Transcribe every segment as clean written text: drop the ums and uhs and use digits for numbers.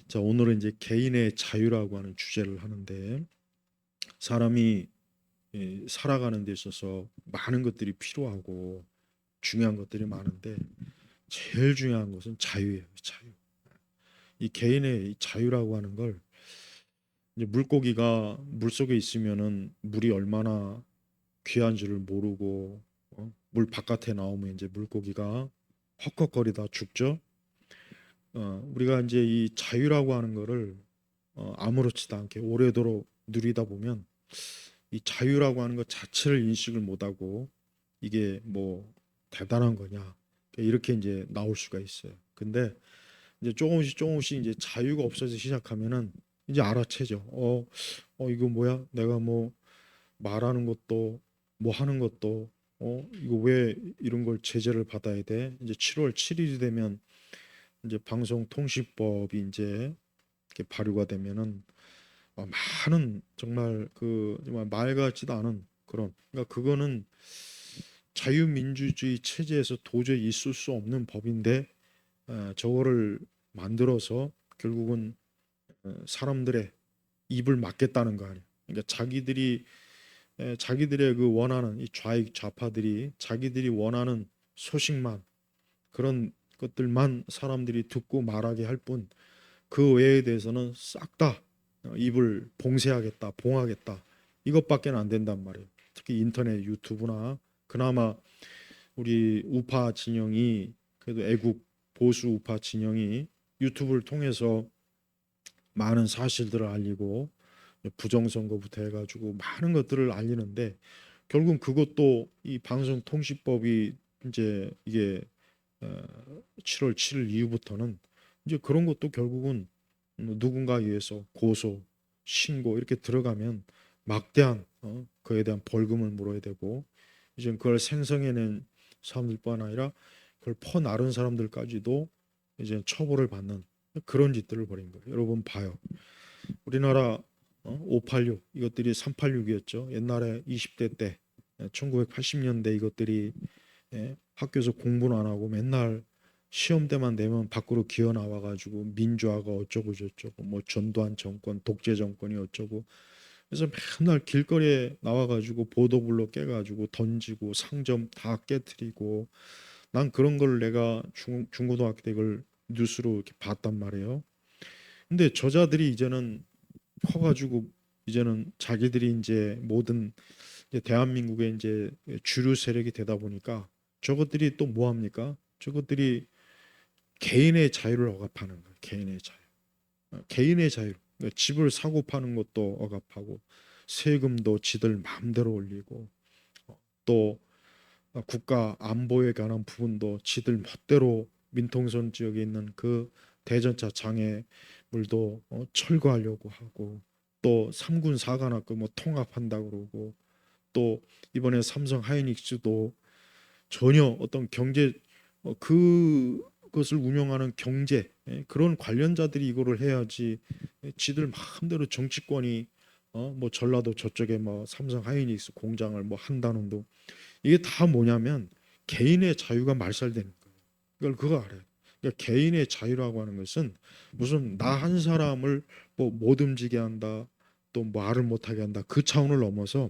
자, 오늘은 이제 개인의 자유라고 하는 주제를 하는데, 사람이 살아가는 데 있어서 많은 것들이 필요하고 중요한 것들이 많은데, 제일 중요한 것은 자유예요. 자유. 이 개인의 이 자유라고 하는 걸, 이제 물고기가 물 속에 있으면은 물이 얼마나 귀한 줄을 모르고, 물 바깥에 나오면 이제 물고기가 헉헉거리다 죽죠. 우리가 이제 이 자유라고 하는 거를 아무렇지도 않게 오래도록 누리다 보면 이 자유라고 하는 것 자체를 인식을 못하고, 이게 뭐 대단한 거냐 이렇게 이제 나올 수가 있어요. 근데 이제 조금씩 조금씩 이제 자유가 없어지기 시작하면은 이제 알아채죠. 이거 뭐야? 내가 뭐 말하는 것도 뭐 하는 것도 이거 왜 이런 걸 제재를 받아야 돼? 이제 7월 7일이 되면 이제 방송통신법이 이제 이렇게 발효가 되면은 많은 정말 그 정말 말 같지도 않은 그런, 그러니까 그거는 자유민주주의 체제에서 도저히 있을 수 없는 법인데, 저거를 만들어서 결국은 사람들의 입을 막겠다는 거 아니에요. 그러니까 자기들의 그 원하는 이 좌익 좌파들이 자기들이 원하는 소식만, 그런 것들만 사람들이 듣고 말하게 할 뿐, 그 외에 대해서는 싹 다 입을 봉쇄하겠다, 봉하겠다, 이것밖에 안 된단 말이에요. 특히 인터넷 유튜브나, 그나마 우리 우파 진영이, 그래도 애국 보수 우파 진영이 유튜브를 통해서 많은 사실들을 알리고 부정선거부터 해가지고 많은 것들을 알리는데, 결국 그것도 이 방송통신법이 이제 이게 7월 7일 이후부터는 이제 그런 것도 결국은 누군가 위해서 고소, 신고 이렇게 들어가면 막대한 그에 대한 벌금을 물어야 되고, 이제 그걸 생성해낸 사람들뿐 아니라 그걸 퍼나른 사람들까지도 이제 처벌을 받는 그런 짓들을 벌인 거예요. 여러분 봐요. 우리나라 586 이것들이 386이었죠. 옛날에 20대 때 1980년대 이것들이 학교에서 공부는 안 하고 맨날 시험 때만 되면 밖으로 기어 나와 가지고 민주화가 어쩌고 저쩌고 뭐 전두환 정권 독재 정권이 어쩌고, 그래서 맨날 길거리에 나와 가지고 보도블록 깨 가지고 던지고 상점 다 깨트리고, 난 그런 걸 내가 중고등학교 때 이걸 뉴스로 이렇게 봤단 말이에요. 근데 저자들이 이제는 커가지고 이제는 자기들이 이제 모든 이제 대한민국의 이제 주류 세력이 되다 보니까 저것들이 또 뭐 합니까? 저것들이 개인의 자유를 억압하는 거예요. 개인의 자유. 개인의 자유. 그러니까 집을 사고 파는 것도 억압하고, 세금도 지들 마음대로 올리고, 또 국가 안보에 관한 부분도 지들 멋대로 민통선 지역에 있는 그 대전차 장애물도 철거하려고 하고, 또 3군 사관학교 뭐 통합한다 그러고, 또 이번에 삼성 하이닉스도 전혀 어떤 경제 그것을 운영하는 경제 그런 관련자들이 이거를 해야지, 지들 마음대로 정치권이 뭐 전라도 저쪽에 뭐 삼성 하이닉스 공장을 뭐 한다는 둥, 이게 다 뭐냐면 개인의 자유가 말살되는 거예요. 이걸 그거 알아요. 그러니까 개인의 자유라고 하는 것은 무슨 나 한 사람을 뭐 못 움직게 한다, 또 말을 못하게 한다, 그 차원을 넘어서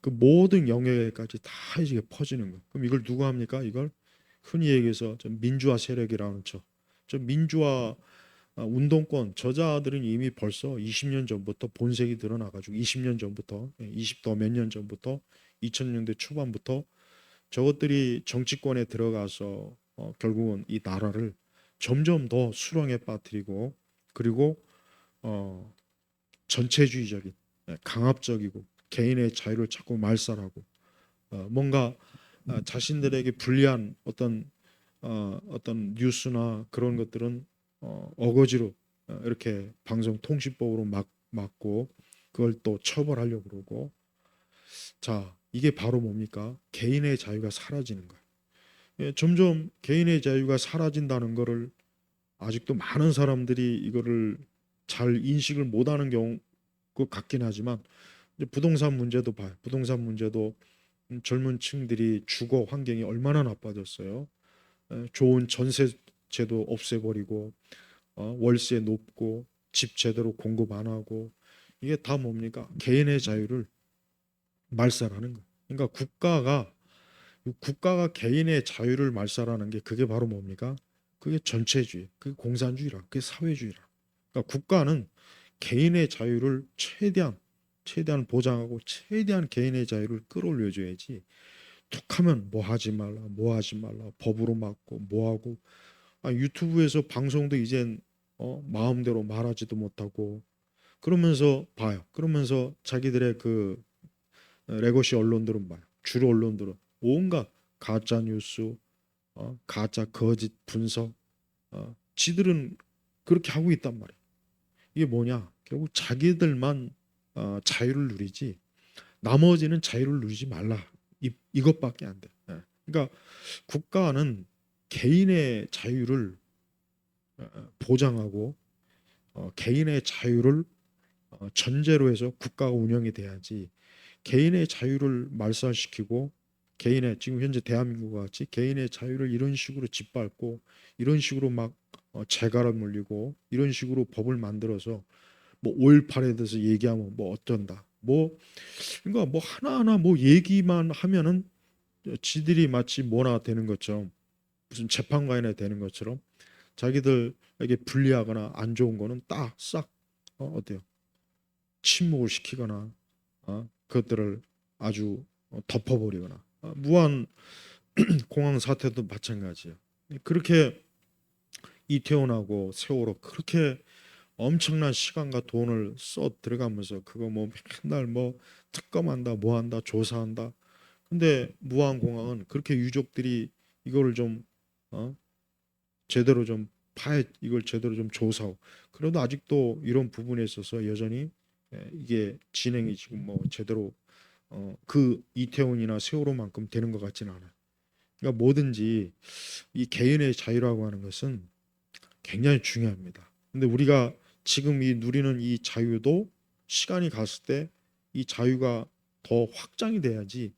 그 모든 영역에까지 다 이제 퍼지는 거예요. 그럼 이걸 누가 합니까? 이걸 흔히 얘기해서 저 민주화 세력이라는 저 민주화 운동권 저자들은 이미 벌써 20년 전부터 본색이 드러나가지고, 20년 전부터 20더 몇 년 전부터 2000년대 초반부터 저것들이 정치권에 들어가서 결국은 이 나라를 점점 더 수렁에 빠뜨리고, 그리고 어, 전체주의적인 강압적이고 개인의 자유를 자꾸 말살하고, 뭔가 자신들에게 불리한 어떤 뉴스나 그런 것들은 어거지로 이렇게 방송통신법으로 막고, 그걸 또 처벌하려고 그러고, 자 이게 바로 뭡니까? 개인의 자유가 사라지는 거예요. 점점 개인의 자유가 사라진다는 거를 아직도 많은 사람들이 이거를 잘 인식을 못하는 경우 것 같긴 하지만, 이제 부동산 문제도 봐요. 부동산 문제도 젊은 층들이 주거 환경이 얼마나 나빠졌어요. 좋은 전세 제도 없애버리고, 월세 높고 집 제대로 공급 안 하고 이게 다 뭡니까? 개인의 자유를 말살하는 거예요. 그러니까 국가가 개인의 자유를 말살하는 게 그게 바로 뭡니까? 그게 전체주의, 그게 공산주의라, 그게 사회주의라. 그러니까 국가는 개인의 자유를 최대한 보장하고 최대한 개인의 자유를 끌어올려줘야지. 툭하면 뭐 하지 말라, 뭐 하지 말라, 법으로 막고 뭐 하고. 유튜브에서 방송도 이젠 마음대로 말하지도 못하고 그러면서 봐요. 그러면서 자기들의 그 레거시 언론들은 봐요. 주로 언론들은 온갖 가짜 뉴스, 가짜 거짓 분석, 지들은 그렇게 하고 있단 말이에요. 이게 뭐냐? 결국 자기들만 자유를 누리지 나머지는 자유를 누리지 말라. 이것밖에 안 돼. 그러니까 국가는 개인의 자유를 보장하고 개인의 자유를 전제로 해서 국가가 운영이 돼야지 개인의 자유를 말살시키고 개인의 지금 현재 대한민국 같이 개인의 자유를 이런 식으로 짓밟고 이런 식으로 막 재갈아 물리고 이런 식으로 법을 만들어서 뭐 5.18에 대해서 얘기하면 뭐 어쩐다 뭐 그러니까 뭐 하나하나 뭐 얘기만 하면은 지들이 마치 뭐나 되는 것처럼 무슨 재판관이나 되는 것처럼 자기들에게 불리하거나 안 좋은 거는 딱 싹 어때요? 침묵을 시키거나 그것들을 아주 덮어버리거나 무한 공항 사태도 마찬가지예요. 그렇게 이태원하고 세월호 그렇게 엄청난 시간과 돈을 써 들어가면서 그거 뭐 맨날 뭐 특검한다 뭐한다 조사한다. 근데 무한공항은 그렇게 유족들이 이거를 좀 어? 제대로 좀 파헤 이걸 제대로 좀 조사하고 그래도 아직도 이런 부분에 있어서 여전히 이게 진행이 지금 뭐 제대로 그 이태원이나 세월호만큼 되는 것 같지는 않아요. 그러니까 뭐든지 이 개인의 자유라고 하는 것은 굉장히 중요합니다. 근데 우리가 지금 이 누리는 이 자유도 시간이 갔을 때 이 자유가 더 확장이 돼야지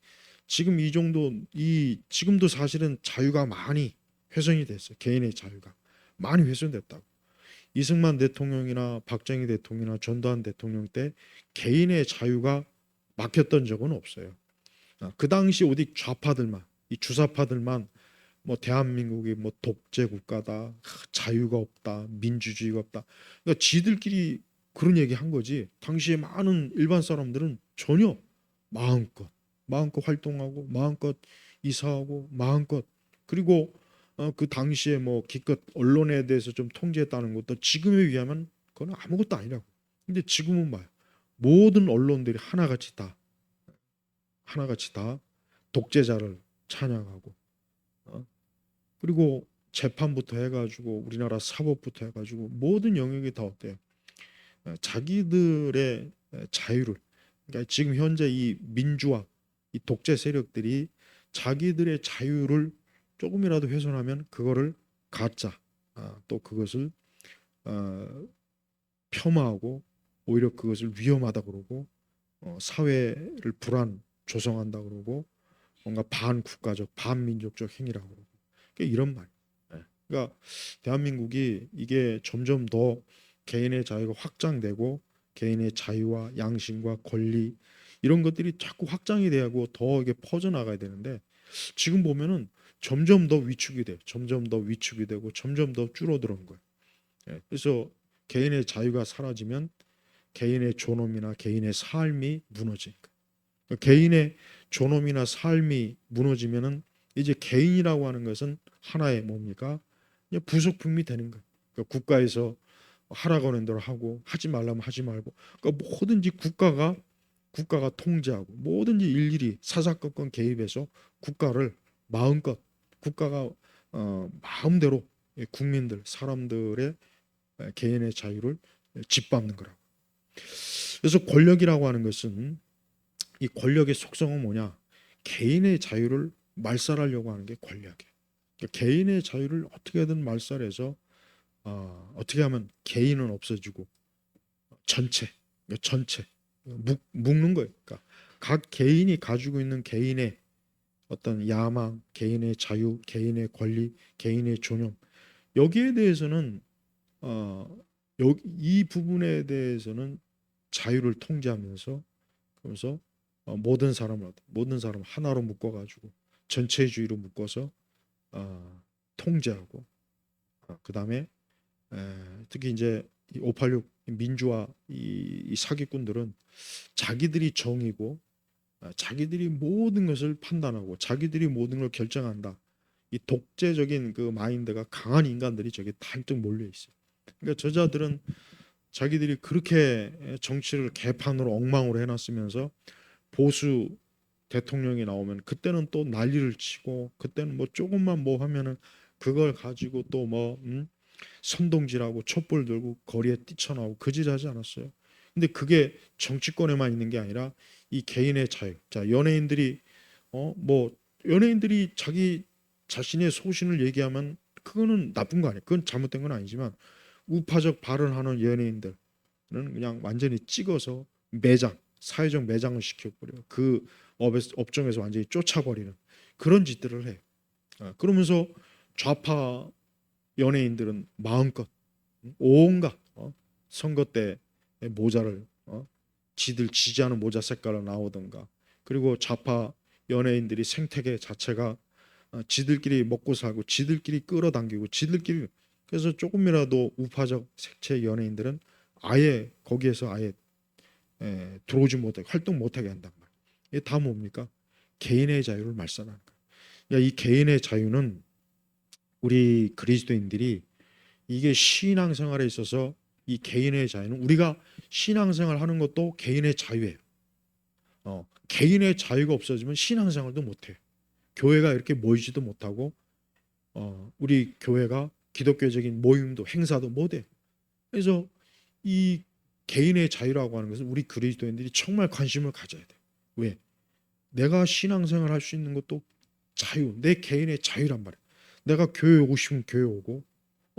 지금 이 정도 이 지금도 사실은 자유가 많이 훼손이 됐어요. 개인의 자유가 많이 훼손됐다고. 이승만 대통령이나 박정희 대통령이나 전두환 대통령 때 개인의 자유가 막혔던 적은 없어요. 그 당시 어디 좌파들만 이 주사파들만 뭐 대한민국이 뭐 독재 국가다 자유가 없다 민주주의가 없다 그러니까 지들끼리 그런 얘기 한 거지 당시에 많은 일반 사람들은 전혀 마음껏 활동하고 마음껏 이사하고 마음껏 그리고 그 당시에 뭐 기껏 언론에 대해서 좀 통제했다는 것도 지금에 의하면 그건 아무것도 아니라고. 근데 지금은 봐요. 모든 언론들이 하나같이 다 독재자를 찬양하고 그리고 재판부터 해가지고 우리나라 사법부터 해가지고 모든 영역이 다 어때요? 자기들의 자유를 그러니까 지금 현재 이 민주화 이 독재 세력들이 자기들의 자유를 조금이라도 훼손하면 그거를 가짜 또 그것을 어, 폄하하고 오히려 그것을 위험하다 그러고 사회를 불안 조성한다 그러고 뭔가 반국가적 반민족적 행위라고 그러고 그러니까 이런 말. 그러니까 대한민국이 이게 점점 더 개인의 자유가 확장되고 개인의 자유와 양심과 권리 이런 것들이 자꾸 확장이 되고 더 이게 퍼져나가야 되는데 지금 보면은 점점 더 위축이 돼. 점점 더 위축이 되고 점점 더 줄어드는 거예요. 그래서 개인의 자유가 사라지면 개인의 존엄이나 개인의 삶이 무너지니까. 개인의 존엄이나 삶이 무너지면은 이제 개인이라고 하는 것은 하나의 뭡니까? 이제 부속품이 되는 거예요. 그러니까 국가에서 하라고 하는 대로 하고 하지 말라면 하지 말고 그러니까 뭐든지 국가가 통제하고 뭐든지 일일이 사사건건 개입해서 국가를 마음껏 국가가 마음대로 국민들 사람들의 개인의 자유를 짓밟는 거라고. 그래서 권력이라고 하는 것은 이 권력의 속성은 뭐냐? 개인의 자유를 말살하려고 하는 게 권력이에요. 그러니까 개인의 자유를 어떻게든 말살해서 어떻게 하면 개인은 없어지고 전체 묶는 거예요. 그러니까 각 개인이 가지고 있는 개인의 어떤 개인의 자유, 개인의 권리, 개인의 존엄 여기에 대해서는 여기 이 부분에 대해서는 자유를 통제하면서 그러면서 모든 사람 하나로 묶어가지고 전체주의로 묶어서 통제하고 그다음에 특히 이제 이 586 민주화 이 사기꾼들은 자기들이 정이고 자기들이 모든 것을 판단하고 자기들이 모든 걸 결정한다. 이 독재적인 그 마인드가 강한 인간들이 저게 단뜩 몰려 있어요. 그러니까 저자들은 자기들이 그렇게 정치를 개판으로 엉망으로 해놨으면서 보수 대통령이 나오면 그때는 또 난리를 치고 그때는 뭐 조금만 뭐 하면은 그걸 가지고 또 뭐 선동질하고 촛불 들고 거리에 뛰쳐나오고 그짓하지 않았어요. 근데 그게 정치권에만 있는 게 아니라 이 개인의 자유. 자, 뭐 연예인들이 자기 자신의 소신을 얘기하면 그거는 나쁜 거 아니에요. 그건 잘못된 건 아니지만 우파적 발언하는 연예인들은 그냥 완전히 찍어서 사회적 매장을 시켜버려요. 그 업종에서 완전히 쫓아버리는 그런 짓들을 해요. 그러면서 좌파 연예인들은 마음껏 온갖 선거 때 모자를 지들 지지하는 모자 색깔로 나오던가 그리고 좌파 연예인들이 생태계 자체가 지들끼리 먹고 살고 지들끼리 끌어당기고 지들끼리 그래서 조금이라도 우파적 색채 연예인들은 아예 거기에서 아예 들어오지 못하게 활동 못하게 한단 말이에요. 이게 다 뭡니까? 개인의 자유를 말살하는 거예요. 그러니까 이 개인의 자유는 우리 그리스도인들이 이게 신앙생활에 있어서 이 개인의 자유는 우리가 신앙생활 하는 것도 개인의 자유예요. 개인의 자유가 없어지면 신앙생활도 못해요. 교회가 이렇게 모이지도 못하고 우리 교회가 기독교적인 모임도 행사도 못해. 그래서 이 개인의 자유라고 하는 것은 우리 그리스도인들이 정말 관심을 가져야 돼. 왜? 내가 신앙생활 할 수 있는 것도 자유, 내 개인의 자유란 말이야. 내가 교회 오고 싶으면 교회 오고,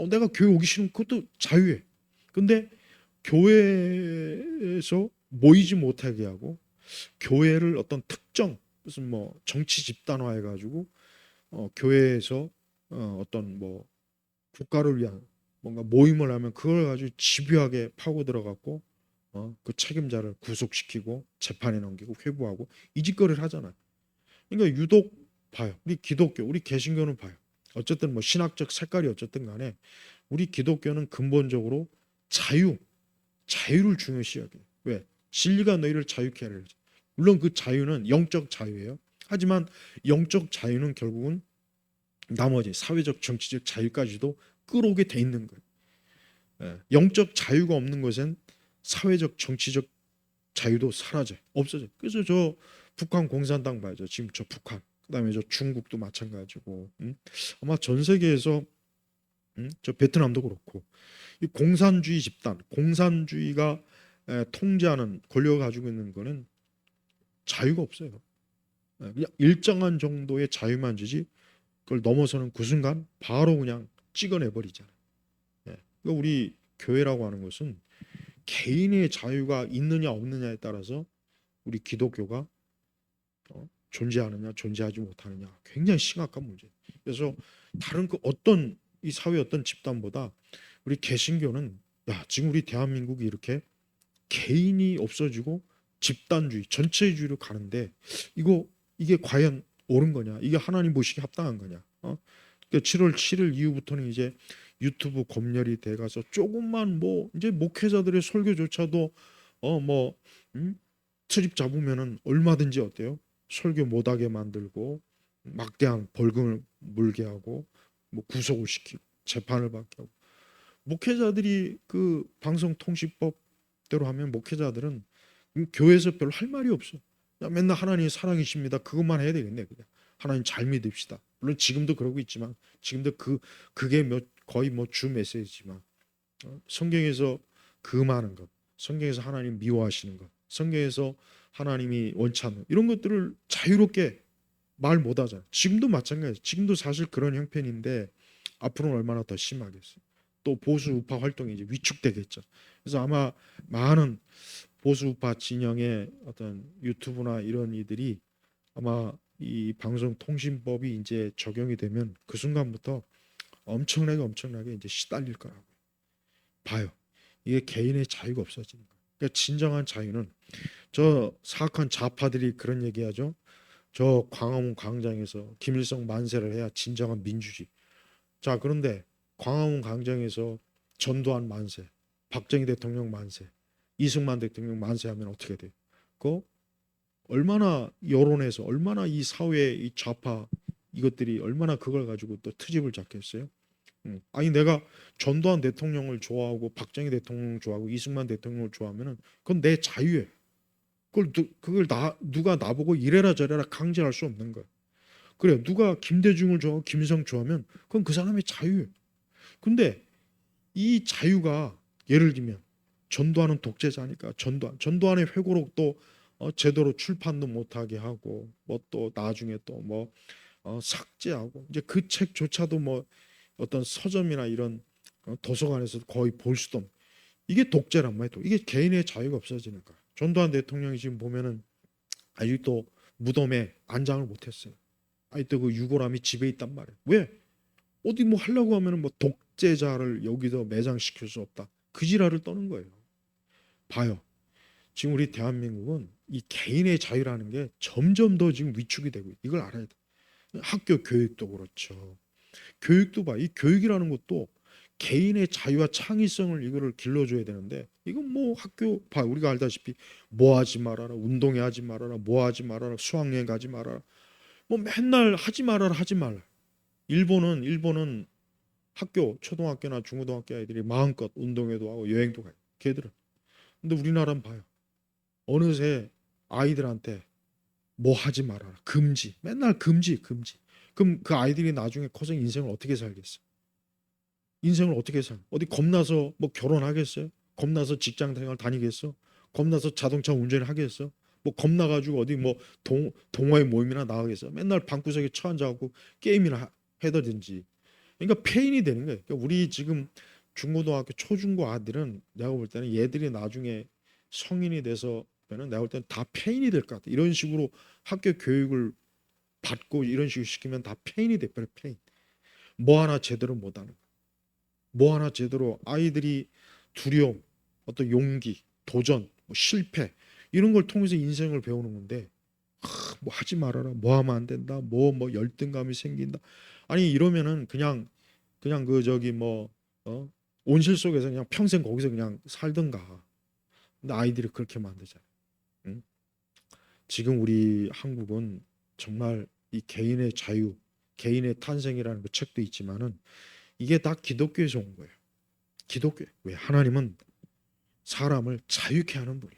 내가 교회 오기 싫으면 그것도 자유해. 근데 교회에서 모이지 못하게 하고, 교회를 어떤 특정 무슨 뭐 정치 집단화해 가지고 교회에서 어떤 뭐 국가를 위한 뭔가 모임을 하면 그걸 가지고 집요하게 파고 들어갔고 그 책임자를 구속시키고 재판에 넘기고 회부하고 이 짓거리를 하잖아요. 그러니까 유독 봐요. 우리 기독교, 우리 개신교는 봐요. 어쨌든 뭐 신학적 색깔이 어쨌든 간에 우리 기독교는 근본적으로 자유를 중요시 여겨요. 왜? 진리가 너희를 자유케 하리라. 물론 그 자유는 영적 자유예요. 하지만 영적 자유는 결국은 나머지 사회적 정치적 자유까지도 끌어오게 돼 있는 거예요. 영적 자유가 없는 것은 사회적 정치적 자유도 사라져요. 없어져요. 그래서 저 북한 공산당 봐야죠. 지금 저 북한 그다음에 저 중국도 마찬가지고 아마 전 세계에서 저 베트남도 그렇고 이 공산주의 집단 공산주의가 통제하는 권력을 가지고 있는 거는 자유가 없어요. 그냥 일정한 정도의 자유만 주지 그걸 넘어서는 그 순간 바로 그냥 찍어내 버리잖아요. 그러니까 우리 교회라고 하는 것은 개인의 자유가 있느냐 없느냐에 따라서 우리 기독교가 존재하느냐 존재하지 못하느냐 굉장히 심각한 문제. 그래서 다른 그 어떤 이 사회 어떤 집단보다 우리 개신교는 지금 우리 대한민국이 이렇게 개인이 없어지고 집단주의 전체주의로 가는데 이게 과연 옳은 거냐? 이게 하나님 보시기에 합당한 거냐? 그러니까 7월 7일 이후부터는 이제 유튜브 검열이 돼가서 조금만 뭐 이제 목회자들의 설교조차도 뭐 트집 잡으면은 얼마든지 어때요? 설교 못하게 만들고 막대한 벌금을 물게 하고 뭐 구속을 시키고 재판을 받게 하고 목회자들이 그 방송통신법대로 하면 목회자들은 교회에서 별로 할 말이 없어. 그냥 맨날 하나님 사랑이십니다. 그것만 해야 되겠네. 그냥 하나님 잘 믿읍시다. 물론 지금도 그러고 있지만 지금도 그게 거의 뭐 주 메시지지만 성경에서 금하는 것, 성경에서 하나님 미워하시는 것, 성경에서 하나님이 원치 않는 이런 것들을 자유롭게 말 못하잖아. 지금도 마찬가지. 지금도 사실 그런 형편인데 앞으로는 얼마나 더 심하겠어요. 또 보수 우파 활동이 이제 위축되겠죠. 그래서 아마 많은 보수 우파 진영의 어떤 유튜브나 이런 이들이 아마 이 방송통신법이 이제 적용이 되면 그 순간부터 엄청나게 이제 시달릴 거라고. 봐요. 이게 개인의 자유가 없어지는 거예요. 그러니까 진정한 자유는 저 사악한 좌파들이 그런 얘기하죠. 저 광화문 광장에서 김일성 만세를 해야 진정한 민주주의. 자, 그런데 광화문 광장에서 전두환 만세, 박정희 대통령 만세, 이승만 대통령 만세하면 어떻게 돼요? 그 얼마나 여론에서 얼마나 이 사회의 이 좌파 이것들이 얼마나 그걸 가지고 또 트집을 잡겠어요? 아니 내가 전두환 대통령을 좋아하고 박정희 대통령을 좋아하고 이승만 대통령을 좋아하면은 그건 내 자유예요. 그걸 누가 나보고 이래라 저래라 강제할 수 없는 거예요. 그래 누가 김대중을 좋아하고 김일성 좋아하면 그건 그 사람의 자유예요. 근데 이 자유가 예를 들면 전두환은 독재자니까 전두환의 회고록도 제대로 출판도 못하게 하고 뭐 또 나중에 또 뭐 삭제하고 이제 그 책조차도 뭐 어떤 서점이나 이런 도서관에서 거의 볼 수도 없는 이게 독재란 말이에요. 이게 개인의 자유가 없어지는 거야. 전두환 대통령이 지금 보면은 아직도 무덤에 안장을 못했어요. 아직도 그 유골함이 집에 있단 말이에요. 왜? 어디 뭐 하려고 하면은 뭐 독재자를 여기서 매장시킬 수 없다. 그 지랄을 떠는 거예요. 봐요. 지금 우리 대한민국은 이 개인의 자유라는 게 점점 더 지금 위축이 되고 이걸 알아야 돼. 학교 교육도 그렇죠. 교육도 봐. 이 교육이라는 것도 개인의 자유와 창의성을 이거를 길러줘야 되는데 이건 뭐 학교 봐 우리가 알다시피 뭐 하지 말아라 운동회 하지 말아라 뭐 하지 말아라 수학여행 가지 말아라 뭐 맨날 하지 말아라 하지 말라. 일본은 학교 초등학교나 중고등학교 아이들이 마음껏 운동회도 하고 여행도 가요. 걔들은. 근데 우리나라는 봐요. 어느새 아이들한테 뭐 하지 말아라 금지 맨날 금지. 그럼 그 아이들이 나중에 커서 인생을 어떻게 살겠어? 인생을 어떻게 살? 어디 겁나서 뭐 결혼하겠어요? 겁나서 직장 생활 다니겠어? 겁나서 자동차 운전을 하겠어? 뭐 겁나가지고 어디 뭐 동호회 모임이나 나가겠어? 맨날 방구석에 처앉아갖고 게임이나 해더든지. 그러니까 폐인이 되는 거예요. 그러니까 우리 지금 중고등학교 초중고 아들은 내가 볼 때는 얘들이 나중에 성인이 돼서 는 내가 볼 때는 다 폐인이 될 것 같아. 이런 식으로 학교 교육을 받고 이런 식으로 시키면 다 폐인이 돼버려. 폐인. 뭐 하나 제대로 못하는. 뭐 하나 제대로 아이들이 두려움, 어떤 용기, 도전, 뭐 실패 이런 걸 통해서 인생을 배우는 건데 뭐 하지 말아라, 뭐 하면 안 된다, 뭐 열등감이 생긴다. 아니 이러면은 그냥 그 저기 뭐 온실 속에서 그냥 평생 거기서 그냥 살든가. 근데 아이들이 그렇게 만들잖아요. 응? 지금 우리 한국은 정말 이 개인의 자유, 개인의 탄생이라는 그 책도 있지만은 이게 다 기독교에서 온 거예요. 기독교. 왜? 하나님은 사람을 자유케 하는 분이에요.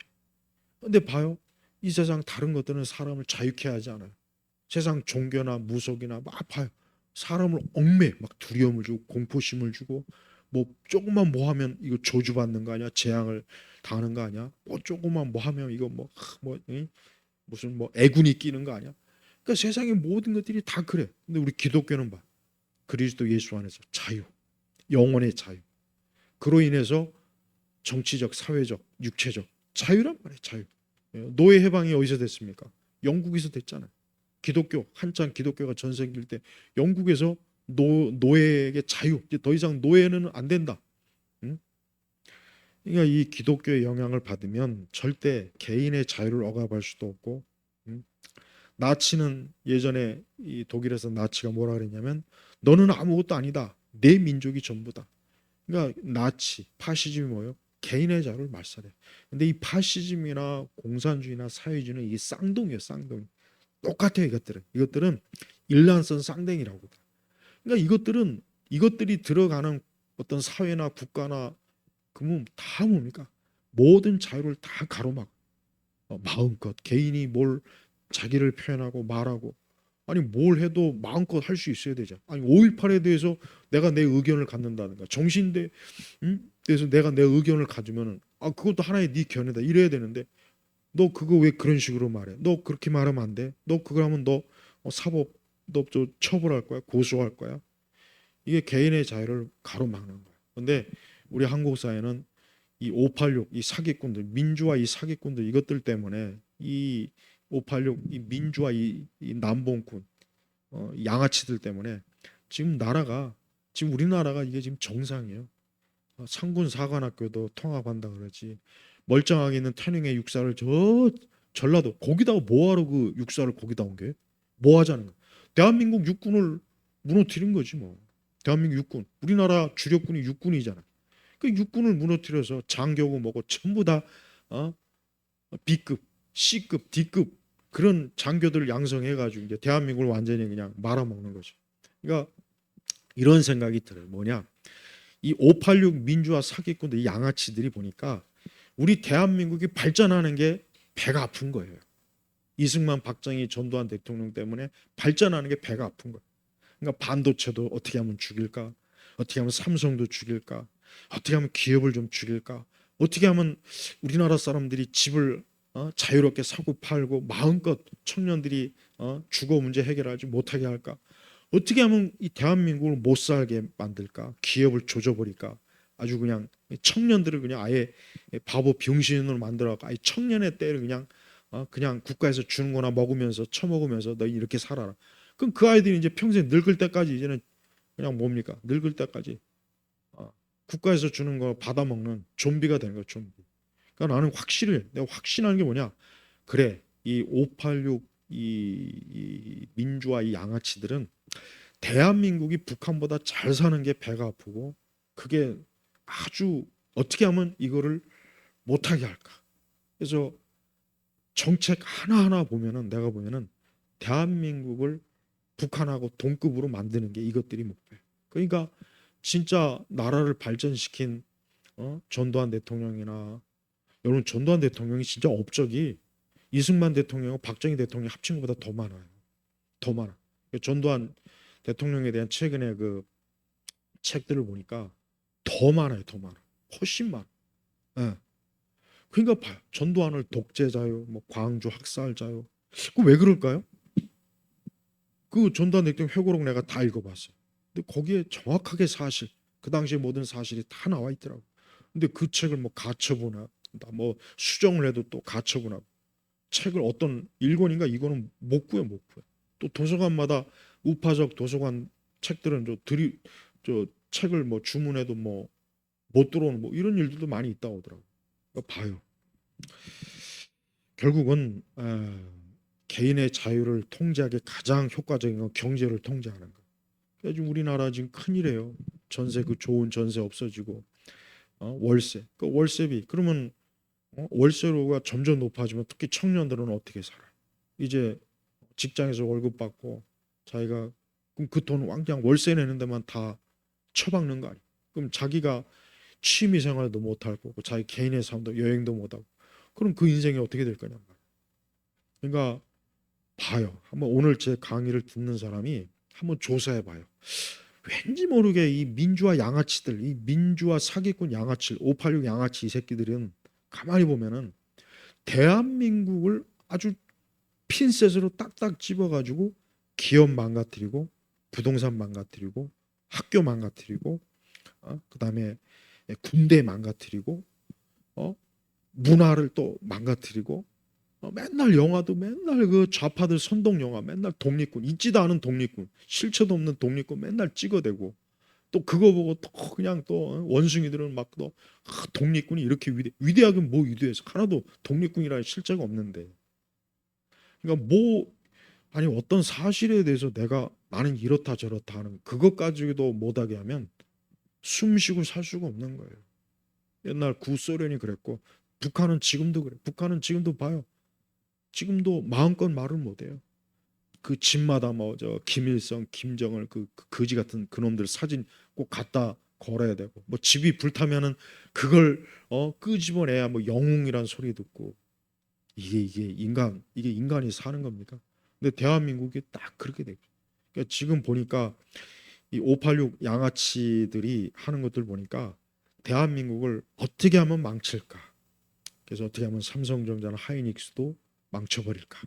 근데 봐요. 이 세상 다른 것들은 사람을 자유케 하지 않아요. 세상 종교나 무속이나 막 봐요. 사람을 얽매 막 두려움을 주고 공포심을 주고 뭐 조금만 뭐 하면 이거 저주받는 거 아니야? 재앙을 당하는 거 아니야? 뭐 조금만 뭐 하면 이거 뭐 무슨 뭐 애군이 끼는 거 아니야? 그러니까 세상의 모든 것들이 다 그래. 근데 우리 기독교는 봐. 그리스도 예수 안에서 자유, 영혼의 자유. 그로 인해서 정치적, 사회적, 육체적 자유란 말이에요. 자유. 노예 해방이 어디서 됐습니까? 영국에서 됐잖아요. 기독교 한창 기독교가 전성기일 때 영국에서 노예에게 자유, 이제 더 이상 노예는 안 된다. 응? 그러니까 이 기독교의 영향을 받으면 절대 개인의 자유를 억압할 수도 없고, 응? 나치는 예전에 이 독일에서 나치가 뭐라 그랬냐면 너는 아무것도 아니다. 내 민족이 전부다. 그러니까 나치, 파시즘이 뭐예요? 개인의 자유를 말살해. 근데 이 파시즘이나 공산주의나 사회주의는 이게 쌍둥이에요, 쌍둥이. 똑같아요, 이것들은. 이것들은 일란선 쌍둥이라고. 그러니까 이것들이 들어가는 어떤 사회나 국가나 그러면 다 뭡니까? 모든 자유를 다 가로막. 마음껏 개인이 뭘 자기를 표현하고 말하고 아니 뭘 해도 마음껏 할 수 있어야 되죠. 아니 5.18에 대해서 내가 내 의견을 갖는다든가 정신대 대해서 내가 내 의견을 가지면은 그것도 하나의 네 견해다 이래야 되는데 너 그거 왜 그런 식으로 말해? 너 그렇게 말하면 안 돼. 너 그거 하면 너 사법 너 저 처벌할 거야. 고소할 거야. 이게 개인의 자유를 가로막는 거야. 근데 우리 한국 사회는 이 586, 이 사기꾼들, 민주화 이 사기꾼들 이것들 때문에 이 586, 이 민주화 이 남봉꾼, 양아치들 때문에 지금 우리나라가 이게 지금 정상이에요. 상군 사관학교도 통합한다 그러지. 멀쩡하게 있는 태릉의 육사를 전라도 거기다가 뭐하러 그 육사를 거기다 온 게? 뭐 하자는 거야? 대한민국 육군을 무너뜨린 거지 뭐. 대한민국 육군, 우리나라 주력군이 육군이잖아. 그 육군을 무너뜨려서 장교고 뭐고 전부 다 어? B급, C급, D급 그런 장교들 양성해가지고 이제 대한민국을 완전히 그냥 말아먹는 거죠. 그러니까 이런 생각이 들어요. 뭐냐? 이 586 민주화 사기꾼들, 이 양아치들이 보니까 우리 대한민국이 발전하는 게 배가 아픈 거예요. 이승만, 박정희, 전두환 대통령 때문에 발전하는 게 배가 아픈 거예요. 그러니까 반도체도 어떻게 하면 죽일까? 어떻게 하면 삼성도 죽일까? 어떻게 하면 기업을 좀 죽일까? 어떻게 하면 우리나라 사람들이 집을 자유롭게 사고 팔고 마음껏 청년들이 주거 문제 해결하지 못하게 할까? 어떻게 하면 이 대한민국을 못 살게 만들까? 기업을 조져버릴까? 아주 그냥 청년들을 그냥 아예 바보 병신으로 만들어갖고 아예 청년의 때를 그냥 국가에서 주는 거나 먹으면서 처먹으면서 너 이렇게 살아라. 그럼 그 아이들이 이제 평생 늙을 때까지 이제는 그냥 뭡니까? 늙을 때까지 국가에서 주는 거 받아먹는 좀비가 되는 거야, 좀비. 그러니까 나는 확실해. 내가 확신하는 게 뭐냐? 그래, 이 586 이 민주화 이 양아치들은 대한민국이 북한보다 잘 사는 게 배가 아프고 그게 아주 어떻게 하면 이거를 못하게 할까? 그래서 정책 하나하나 보면은 내가 보면은 대한민국을 북한하고 동급으로 만드는 게 이것들이 목표예요. 그러니까 진짜 나라를 발전시킨 전두환 대통령이나 여러분 전두환 대통령이 진짜 업적이 이승만 대통령과 박정희 대통령 합친 것보다 더 많아요. 더 많아. 전두환 대통령에 대한 최근에 그 책들을 보니까 더 많아요. 더 많아. 훨씬 많아. 예. 그러니까 봐요. 전두환을 독재자요, 뭐 광주 학살자요. 그 왜 그럴까요? 그 전두환 대통령 회고록 내가 다 읽어봤어요. 근데 거기에 정확하게 사실, 그 당시의 모든 사실이 다 나와 있더라고. 근데 그 책을 뭐 가처분하고, 뭐 수정을 해도 또 가처분하고, 책을 어떤 일권인가 이거는 못 구해 못 구해. 또 도서관마다 우파적 도서관 책들은 저 책을 뭐 주문해도 뭐 못 들어오는 뭐 이런 일들도 많이 있다고 하더라고. 그러니까 봐요. 결국은 개인의 자유를 통제하기 가장 효과적인 건 경제를 통제하는 거. 그래서 우리나라 지금 큰일이에요. 전세 그 좋은 전세 없어지고 월세. 그 월세비 그러면 월세로가 점점 높아지면 특히 청년들은 어떻게 살아? 이제 직장에서 월급 받고 자기가 그럼 그 돈 왕창 월세 내는 데만 다 처박는 거 아니야? 그럼 자기가 취미 생활도 못 할 거고 자기 개인의 삶도 여행도 못 하고 그럼 그 인생이 어떻게 될 거냐 말이야. 그러니까 봐요. 한번 오늘 제 강의를 듣는 사람이 한번 조사해 봐요. 왠지 모르게 이 민주화 양아치들, 이 민주화 사기꾼 양아치, 586 양아치 이 새끼들은 가만히 보면은 대한민국을 아주 핀셋으로 딱딱 집어가지고 기업 망가뜨리고 부동산 망가뜨리고 학교 망가뜨리고 그다음에 군대 망가뜨리고 어? 문화를 또 망가뜨리고 맨날 영화도 맨날 그 좌파들 선동 영화 맨날 독립군 있지도 않은 독립군 실체도 없는 독립군 맨날 찍어대고 또 그거 보고 또 그냥 또 원숭이들은 막 또 독립군이 이렇게 위대하긴 뭐 위대해서 하나도 독립군이라는 실체가 없는데 그러니까 뭐 아니 어떤 사실에 대해서 내가 나는 이렇다 저렇다 하는 그것 가지고도 못하게 하면 숨 쉬고 살 수가 없는 거예요. 옛날 구소련이 그랬고 북한은 지금도 그래. 북한은 지금도 봐요. 지금도 마음껏 말을 못해요. 그 집마다 뭐 저 김일성, 김정을 그 거지 같은 그놈들 사진 꼭 갖다 걸어야 되고 뭐 집이 불타면은 그걸 끄집어내야 뭐 영웅이란 소리 듣고 이게 인간이 사는 겁니까? 근데 대한민국이 딱 그렇게 되죠. 그러니까 지금 보니까 이 586 양아치들이 하는 것들 보니까 대한민국을 어떻게 하면 망칠까? 그래서 어떻게 하면 삼성전자나 하이닉스도 망쳐버릴까?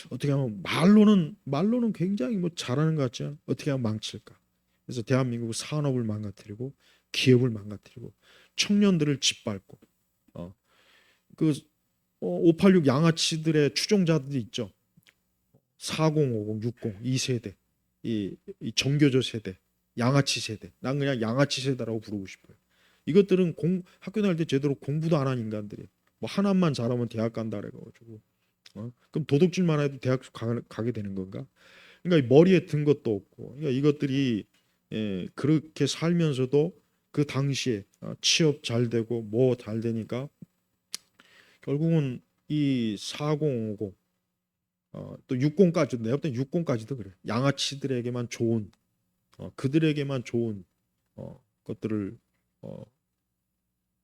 어떻게 하면 말로는 굉장히 뭐 잘하는 것 같지만 어떻게 하면 망칠까? 그래서 대한민국 산업을 망가뜨리고 기업을 망가뜨리고 청년들을 짓밟고 그 586 양아치들의 추종자들이 있죠. 4050, 60, 2세대 이 정교조 세대, 양아치 세대. 난 그냥 양아치 세대라고 부르고 싶어요. 이것들은 학교 다닐 때 제대로 공부도 안 한 인간들이 뭐 하나만 잘하면 대학 간다 그래가지고 그럼 도둑질만 해도 대학 가게 되는 건가? 그러니까 이 머리에 든 것도 없고, 그러니까 이것들이 그렇게 살면서도 그 당시에 취업 잘 되고 뭐 잘 되니까 결국은 이 4050 또 60까지도 내가 볼 때 60까지도 그래. 양아치들에게만 좋은 그들에게만 좋은 것들을 어,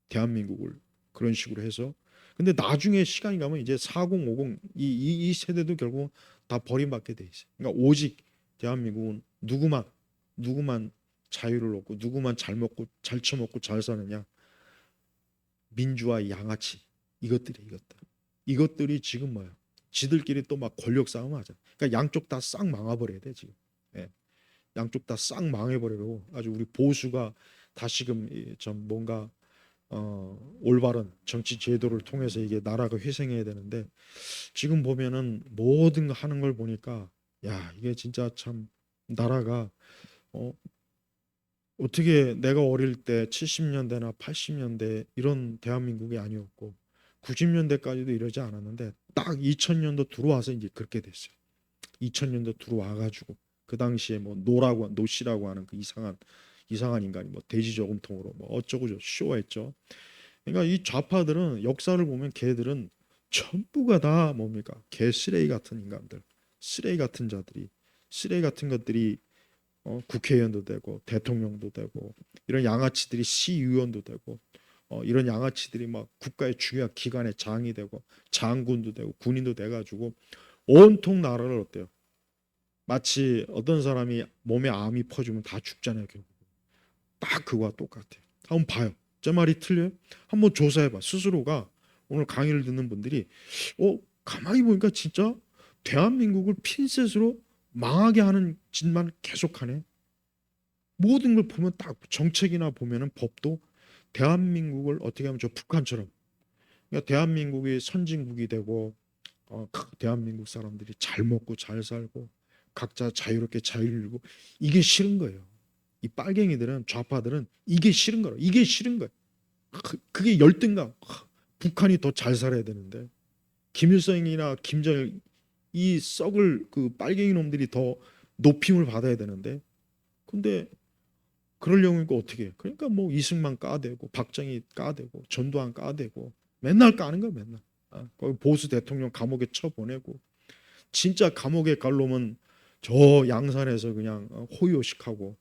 대한민국을 그런 식으로 해서 근데 나중에 시간이 가면 이제 4050 이 세대도 결국 다 버림받게 돼 있어요. 그러니까 오직 대한민국은 누구만 자유를 얻고 누구만 잘 먹고 잘 처먹고 잘 사느냐 민주화 양아치 이것들이 지금 뭐야 지들끼리 또 막 권력 싸움 하자. 그러니까 양쪽 다 싹 망해버려야 돼 지금. 예. 양쪽 다 싹 망해버리고 아주 우리 보수가 다시금 좀 뭔가 올바른 정치 제도를 통해서 이게 나라가 회생해야 되는데 지금 보면은 모든 거 하는 걸 보니까 야 이게 진짜 참 나라가 어, 어떻게 내가 어릴 때 70년대나 80년대 이런 대한민국이 아니었고 90년대까지도 이러지 않았는데 딱 2000년도 들어와서 이제 그렇게 됐어요. 2000년도 들어와가지고 그 당시에 뭐 노씨라고 하는 그 이상한 인간이 뭐 돼지 저금통으로 뭐 어쩌고 저 쇼했죠. 그러니까 이 좌파들은 역사를 보면 걔들은 전부가 다 뭡니까? 개 쓰레기 같은 인간들, 쓰레기 같은 자들이 쓰레기 같은 것들이 국회의원도 되고 대통령도 되고 이런 양아치들이 시의원도 되고 이런 양아치들이 막 국가의 중요한 기관의 장이 되고 장군도 되고 군인도 돼가지고 온통 나라를 어때요? 마치 어떤 사람이 몸에 암이 퍼지면 다 죽잖아요. 결국 딱 그거와 똑같아요. 한번 봐요. 제 말이 틀려요? 한번 조사해봐. 스스로가 오늘 강의를 듣는 분들이 가만히 보니까 진짜 대한민국을 핀셋으로 망하게 하는 짓만 계속하네. 모든 걸 보면 딱 정책이나 보면은 법도 대한민국을 어떻게 하면 저 북한처럼 그러니까 대한민국이 선진국이 되고 대한민국 사람들이 잘 먹고 잘 살고 각자 자유롭게 자유를 누리고 이게 싫은 거예요. 이 빨갱이들은 좌파들은 이게 싫은 거라. 이게 싫은 거예요. 그게 열등감. 북한이 더 잘 살아야 되는데 김일성이나 김정일 이 썩을 그 빨갱이 놈들이 더 높임을 받아야 되는데 근데 그러려니까 어떻게 해? 그러니까 뭐 이승만 까대고 박정희 까대고 전두환 까대고 맨날 까는 거야 맨날. 거기 보수 대통령 감옥에 쳐보내고 진짜 감옥에 갈 놈은 저 양산에서 그냥 호요식하고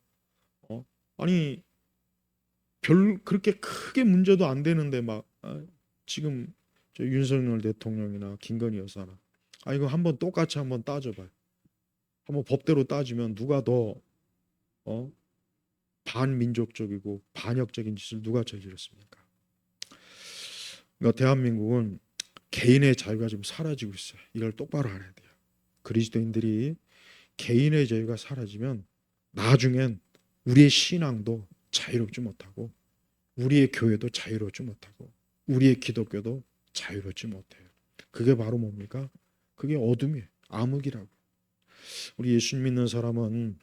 아니 별 그렇게 크게 문제도 안 되는데 막 지금 저 윤석열 대통령이나 김건희 여사나 이거 한번 똑같이 한번 따져봐요. 한번 법대로 따지면 누가 더 어, 반민족적이고 반역적인 짓을 누가 저질렀습니까? 그러니까 대한민국은 개인의 자유가 지금 사라지고 있어요. 이걸 똑바로 알아야 돼요. 그리스도인들이 개인의 자유가 사라지면 나중엔 우리의 신앙도 자유롭지 못하고 우리의 교회도 자유롭지 못하고 우리의 기독교도 자유롭지 못해요. 그게 바로 뭡니까? 그게 어둠이에요. 암흑이라고. 우리 예수 믿는 사람은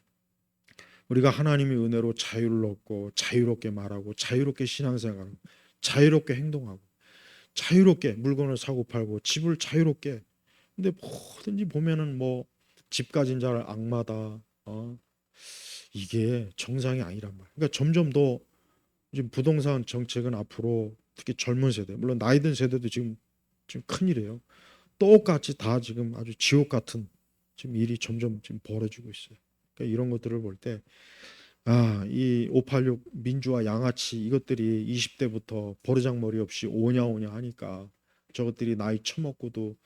우리가 하나님의 은혜로 자유를 얻고 자유롭게 말하고 자유롭게 신앙생활하고 자유롭게 행동하고 자유롭게 물건을 사고 팔고 집을 자유롭게 근데 뭐든지 보면은 뭐 집 가진 자를 악마다 이게 정상이 아니란 말이야. 그러니까 점점 더 지금 부동산 정책은 앞으로 특히 젊은 세대 물론 나이 든 세대도 지금 큰일이에요. 똑같이 다 지금 아주 지옥 같은 지금 일이 점점 지금 벌어지고 있어요. 그러니까 이런 것들을 볼 때 이 586 민주화 양아치 이것들이 20대부터 버르장머리 없이 오냐 하니까 저것들이 나이 처먹고도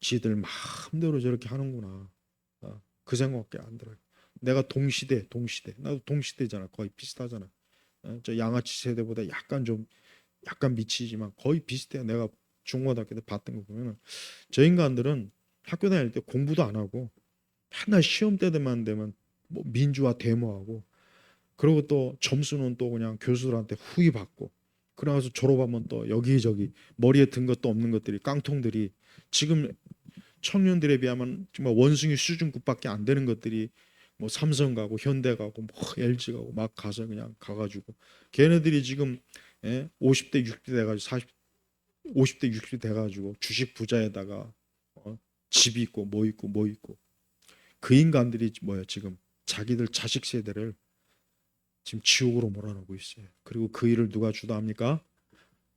지들 마음대로 저렇게 하는구나. 그 생각밖에 안 들어요. 내가 동시대 나도 동시대잖아. 거의 비슷하잖아. 저 양아치 세대보다 약간 미치지만 거의 비슷해요. 내가 중고등학교 때 봤던 거 보면은 저 인간들은 학교 다닐 때 공부도 안 하고 맨날 시험 때만 되면 뭐 민주화 데모하고 그리고 또 점수는 또 그냥 교수들한테 후위 받고 그러고서 졸업하면 또 여기저기 머리에 든 것도 없는 것들이 깡통들이 지금 청년들에 비하면 정말 원숭이 수준급밖에 안 되는 것들이 뭐 삼성 가고 현대 가고 뭐 LG 가고 막 가서 그냥 가가지고 걔네들이 지금 예? 50대 60대 돼가지고 50대 60대 돼가지고 주식 부자에다가 집 있고 뭐 있고 뭐 있고 그 인간들이 뭐야 지금 자기들 자식 세대를 지금 지옥으로 몰아넣고 있어요. 그리고 그 일을 누가 주도합니까?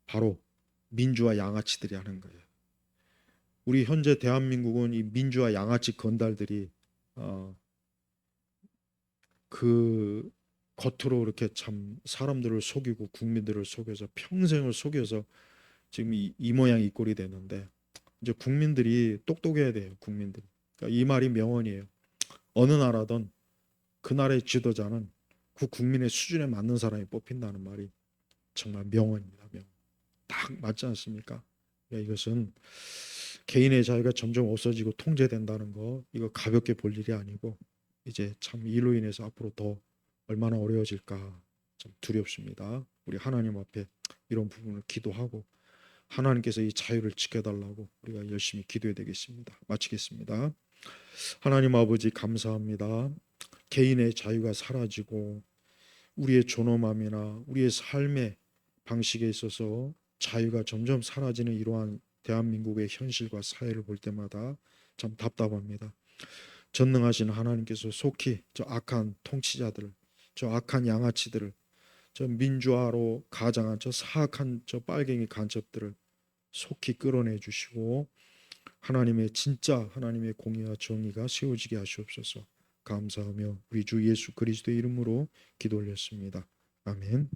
바로 민주화 양아치들이 하는 거예요. 우리 현재 대한민국은 이 민주화 양아치 건달들이 어, 그 겉으로 이렇게 참 사람들을 속이고 국민들을 속여서 평생을 속여서 지금 이 모양 이 꼴이 되는데 이제 국민들이 똑똑해야 돼요. 국민들이. 그러니까 이 말이 명언이에요. 어느 나라든 그 나라의 지도자는 그 국민의 수준에 맞는 사람이 뽑힌다는 말이 정말 명언입니다. 명언. 딱 맞지 않습니까? 그러니까 이것은 개인의 자유가 점점 없어지고 통제된다는 거 이거 가볍게 볼 일이 아니고 이제 참 이로 인해서 앞으로 더 얼마나 어려워질까 좀 두렵습니다. 우리 하나님 앞에 이런 부분을 기도하고 하나님께서 이 자유를 지켜달라고 우리가 열심히 기도해야 되겠습니다. 마치겠습니다. 하나님 아버지 감사합니다. 개인의 자유가 사라지고 우리의 존엄함이나 우리의 삶의 방식에 있어서 자유가 점점 사라지는 이러한 대한민국의 현실과 사회를 볼 때마다 참 답답합니다. 전능하신 하나님께서 속히 저 악한 통치자들을, 저 악한 양아치들을, 저 민주화로 가장한 저 사악한 저 빨갱이 간첩들을 속히 끌어내 주시고 하나님의 진짜 하나님의 공의와 정의가 세워지게 하시옵소서. 감사하며 우리 주 예수 그리스도의 이름으로 기도 올렸습니다. 아멘.